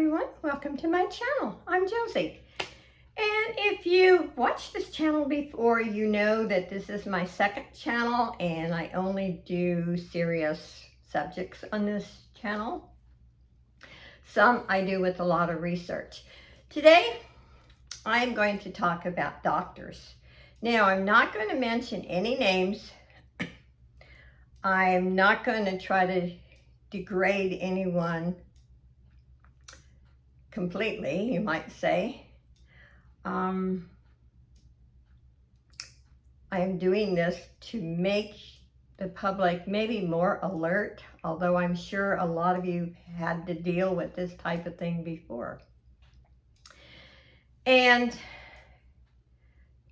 everyone, welcome to my channel. I'm Josie. And if you've watched this channel before, you know that this is my second channel and I only do serious subjects on this channel. Some I do with a lot of research. Today, I'm going to talk about doctors. Now, I'm not going to mention any names. I'm not going to try to degrade anyone completely, you might say. I am doing this to make the public maybe more alert, although I'm sure a lot of you had to deal with this type of thing before. And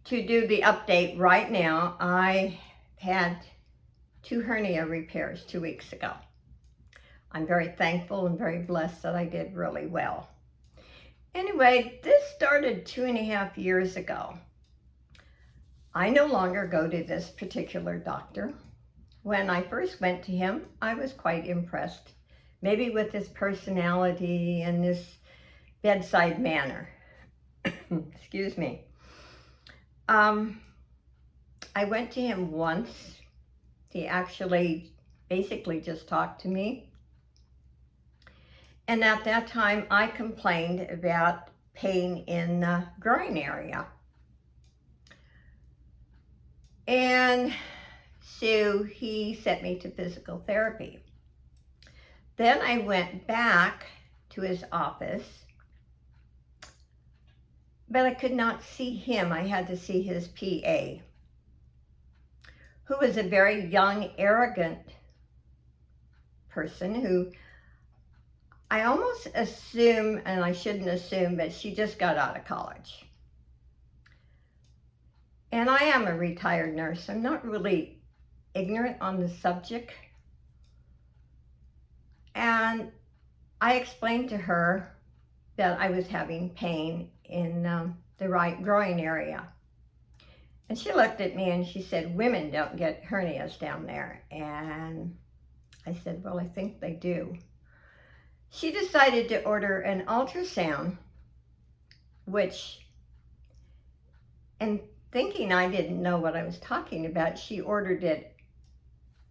to do the update right now, I had 2 hernia repairs 2 weeks ago. I'm very thankful and very blessed that I did really well. Anyway, this started 2.5 years ago. I no longer go to this particular doctor. When I first went to him, I was quite impressed, maybe with his personality and this bedside manner. Excuse me. I went to him once. He actually basically just talked to me. And at that time, I complained about pain in the groin area. And so he sent me to physical therapy. Then I went back to his office, but I could not see him. I had to see his PA, who was a very young, arrogant person who I almost assume, and I shouldn't assume, but she just got out of college. And I am a retired nurse. I'm not really ignorant on the subject. And I explained to her that I was having pain in the right groin area. And she looked at me and she said, "Women don't get hernias down there." And I said, "Well, I think they do." She decided to order an ultrasound, which, and thinking I didn't know what I was talking about, she ordered it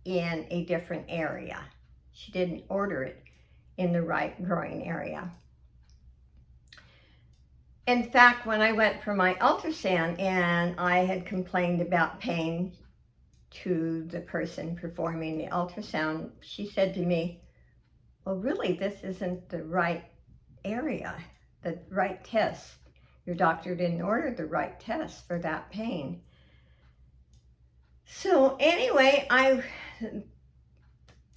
in a different area. She didn't order it in the right groin area. In fact, when I went for my ultrasound and I had complained about pain to the person performing the ultrasound, she said to me, "Well, really, this isn't the right area, the right test. Your doctor didn't order the right test for that pain." So anyway, the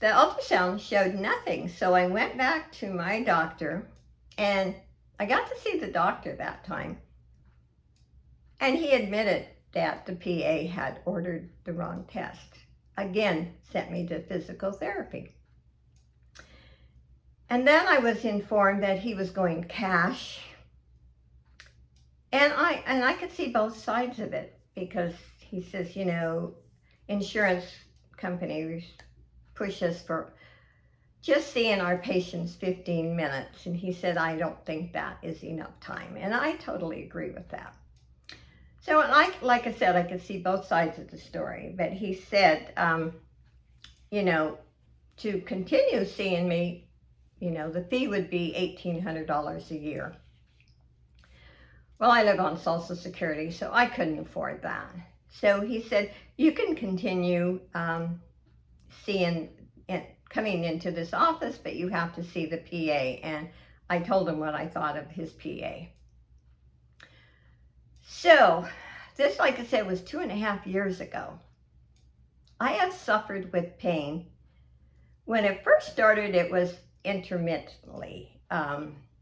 ultrasound showed nothing. So I went back to my doctor and I got to see the doctor that time. And he admitted that the PA had ordered the wrong test. Again, sent me to physical therapy. And then I was informed that he was going cash. And I could see both sides of it, because he says, you know, insurance companies push us for just seeing our patients 15 minutes. And he said, "I don't think that is enough time." And I totally agree with that. So like I said, I could see both sides of the story. But he said, you know, to continue seeing me, you know, the fee would be $1,800 a year. Well, I live on Social Security, so I couldn't afford that. So he said, "You can continue coming into this office, but you have to see the PA." And I told him what I thought of his PA. So this, like I said, was 2.5 years ago. I had suffered with pain. When it first started, it was intermittently.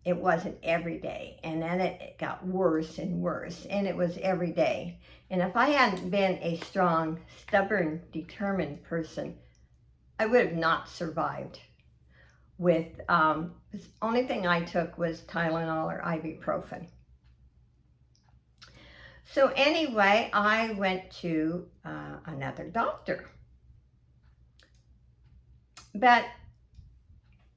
It wasn't every day, and then it got worse and worse, and it was every day. And if I hadn't been a strong, stubborn, determined person, I would have not survived. With the only thing I took was Tylenol or ibuprofen. So anyway, I went to another doctor. But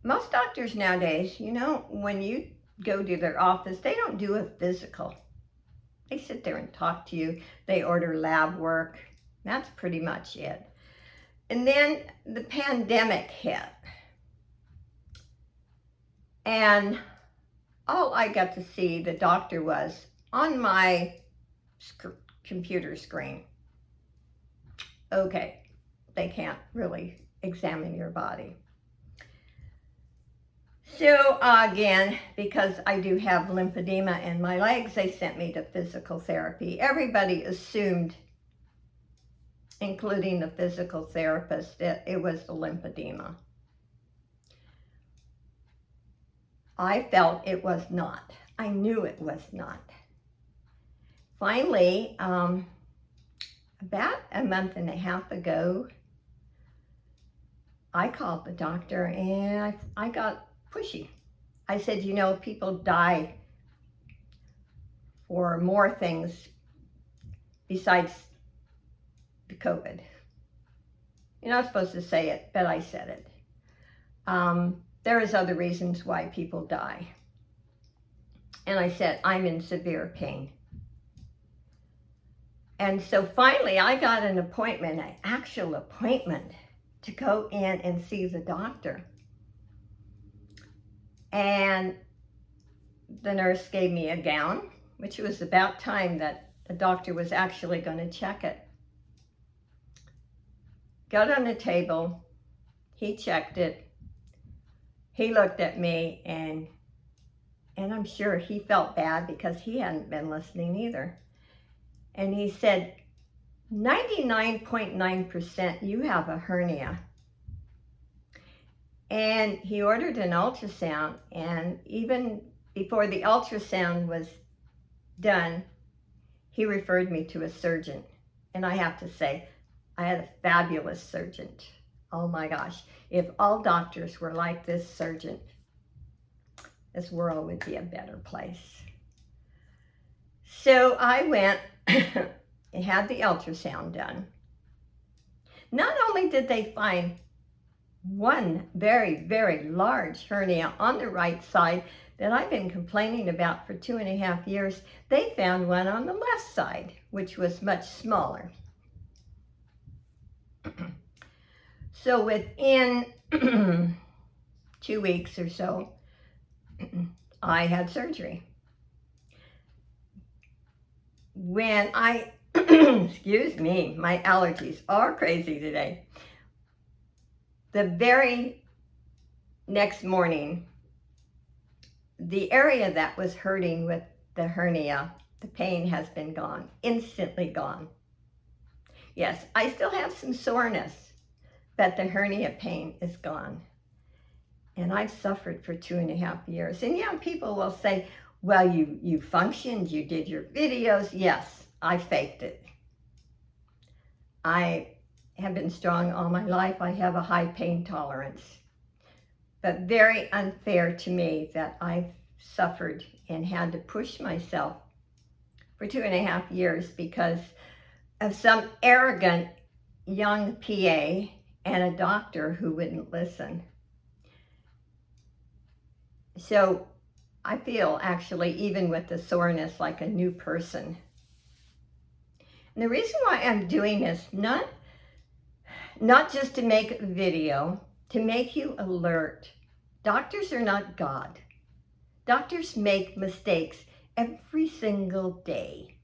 most doctors nowadays, you know, when you go to their office. They don't do a physical. They sit there and talk to you. They order lab work. That's pretty much it. And then the pandemic hit. And all I got to see the doctor was on my computer screen. Okay, they can't really examine your body. So again, because I do have lymphedema in my legs, they sent me to physical therapy. Everybody assumed, including the physical therapist, that it was the lymphedema. I felt it was not. I knew it was not. Finally, about a month and a half ago, I called the doctor and I got pushy. I said, you know, people die for more things besides the COVID. You're not supposed to say it, but I said it. There is other reasons why people die. And I said, I'm in severe pain. And so finally I got an appointment, an actual appointment, to go in and see the doctor. And the nurse gave me a gown, which was about time that the doctor was actually going to check it. Got on the table, he checked it, he looked at me, and I'm sure he felt bad because he hadn't been listening either. And he said, 99.9% you have a hernia. And he ordered an ultrasound, and even before the ultrasound was done, he referred me to a surgeon. And I have to say, I had a fabulous surgeon. Oh my gosh, if all doctors were like this surgeon, this world would be a better place. So I went and had the ultrasound done. Not only did they find one very, very large hernia on the right side that I've been complaining about for 2.5 years, they found one on the left side, which was much smaller. So within 2 weeks or so, I had surgery. When I, excuse me, my allergies are crazy today. The very next morning, the area that was hurting with the hernia, the pain has been gone, instantly gone. Yes, I still have some soreness, but the hernia pain is gone. And I've suffered for 2.5 years. And yeah, people will say, well, you functioned, you did your videos. Yes, I faked it. I have been strong all my life. I have a high pain tolerance. But very unfair to me that I've suffered and had to push myself for 2.5 years because of some arrogant young PA and a doctor who wouldn't listen. So I feel actually, even with the soreness, like a new person. And the reason why I'm doing this, not just to make a video, to make you alert. Doctors are not God. Doctors make mistakes every single day.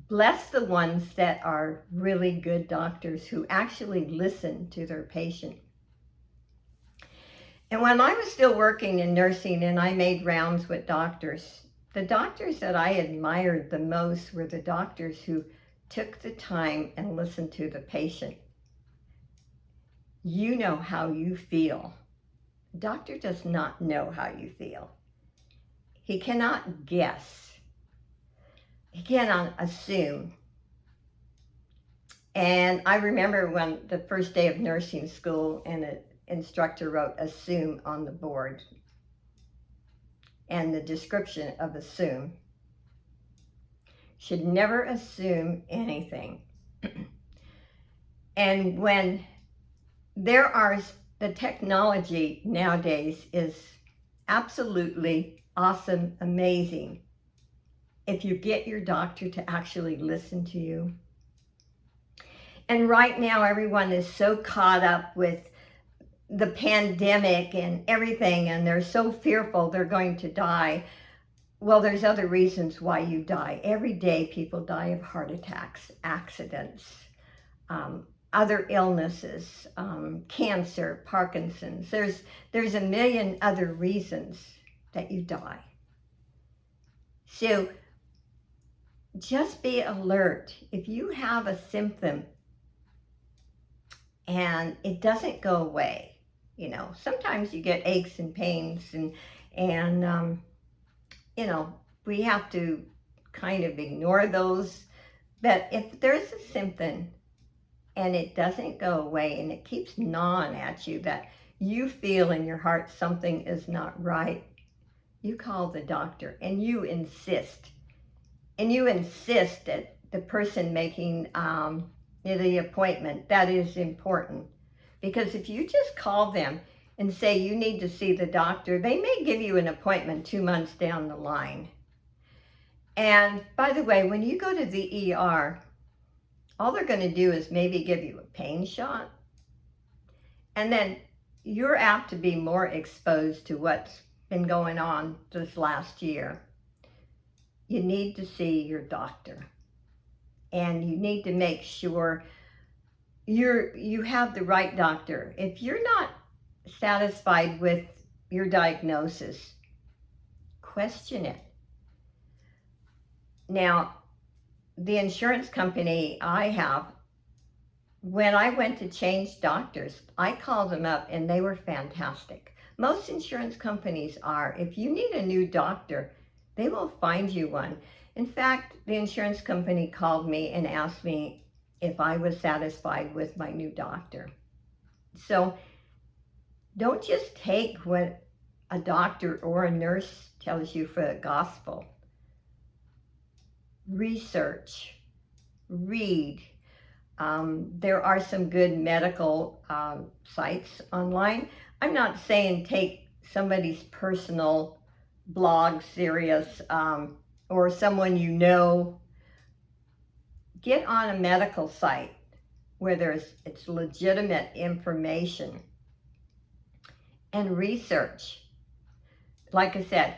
Bless the ones that are really good doctors who actually listen to their patient. And when I was still working in nursing and I made rounds with doctors, the doctors that I admired the most were the doctors who took the time and listened to the patient. You know how you feel. The doctor does not know how you feel. He cannot guess. He cannot assume. And I remember when the first day of nursing school and an instructor wrote assume on the board and the description of assume. Should never assume anything. And when there are, the technology nowadays is absolutely awesome, amazing if you get your doctor to actually listen to you. And right now, everyone is so caught up with the pandemic and everything, and they're so fearful they're going to die. Well, there's other reasons why you die. Every day, people die of heart attacks, accidents, other illnesses, cancer, Parkinson's. There's a million other reasons that you die. So just be alert. If you have a symptom and it doesn't go away, you know, sometimes you get aches and pains and you know, we have to kind of ignore those. But if there's a symptom and it doesn't go away and it keeps gnawing at you, that you feel in your heart something is not right, you call the doctor and you insist. And you insist that the person making the appointment, that is important. Because if you just call them and say you need to see the doctor, they may give you an appointment 2 months down the line. And by the way, when you go to the ER, all they're going to do is maybe give you a pain shot. And then you're apt to be more exposed to what's been going on this last year. You need to see your doctor. And you need to make sure you have the right doctor. If you're not satisfied with your diagnosis, question it. Now, the insurance company I have, when I went to change doctors, I called them up and they were fantastic. Most insurance companies are. If you need a new doctor, they will find you one. In fact, the insurance company called me and asked me if I was satisfied with my new doctor. So don't just take what a doctor or a nurse tells you for the gospel. Research, read. There are some good medical sites online. I'm not saying take somebody's personal blog serious or someone you know. Get on a medical site where it's legitimate information and research. Like I said,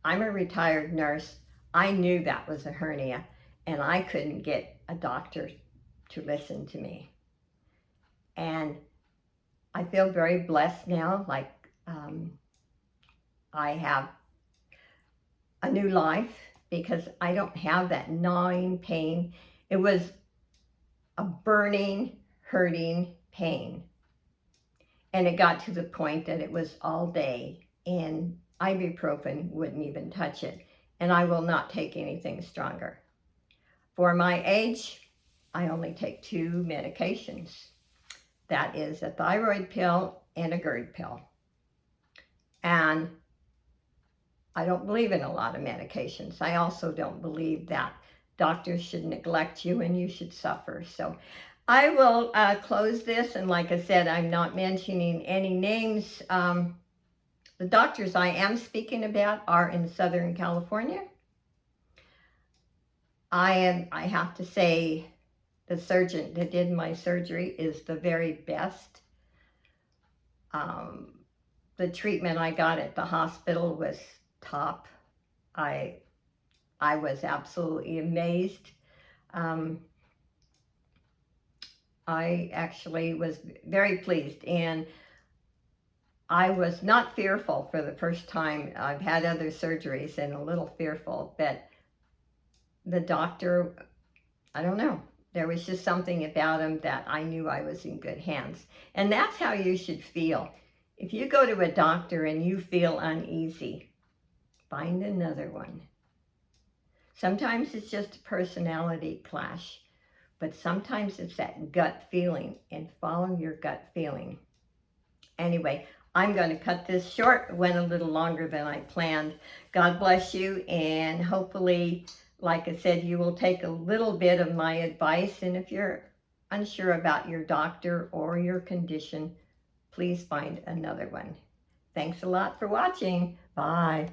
I'm a retired nurse. I knew that was a hernia and I couldn't get a doctor to listen to me. And I feel very blessed now, like I have a new life because I don't have that gnawing pain. It was a burning, hurting pain. And it got to the point that it was all day and ibuprofen wouldn't even touch it. And I will not take anything stronger. For my age, I only take 2 medications. That is a thyroid pill and a GERD pill. And I don't believe in a lot of medications. I also don't believe that doctors should neglect you and you should suffer. So I will close this. And like I said, I'm not mentioning any names. The doctors I am speaking about are in Southern California. I have to say, the surgeon that did my surgery is the very best. The treatment I got at the hospital was top. I was absolutely amazed. I actually was very pleased, and I was not fearful for the first time. I've had other surgeries and a little fearful, but the doctor, I don't know, there was just something about him that I knew I was in good hands. And that's how you should feel. If you go to a doctor and you feel uneasy, find another one. Sometimes it's just a personality clash, but sometimes it's that gut feeling, and follow your gut feeling. Anyway, I'm going to cut this short. It went a little longer than I planned. God bless you, and hopefully, like I said, you will take a little bit of my advice, and if you're unsure about your doctor or your condition, please find another one. Thanks a lot for watching. Bye.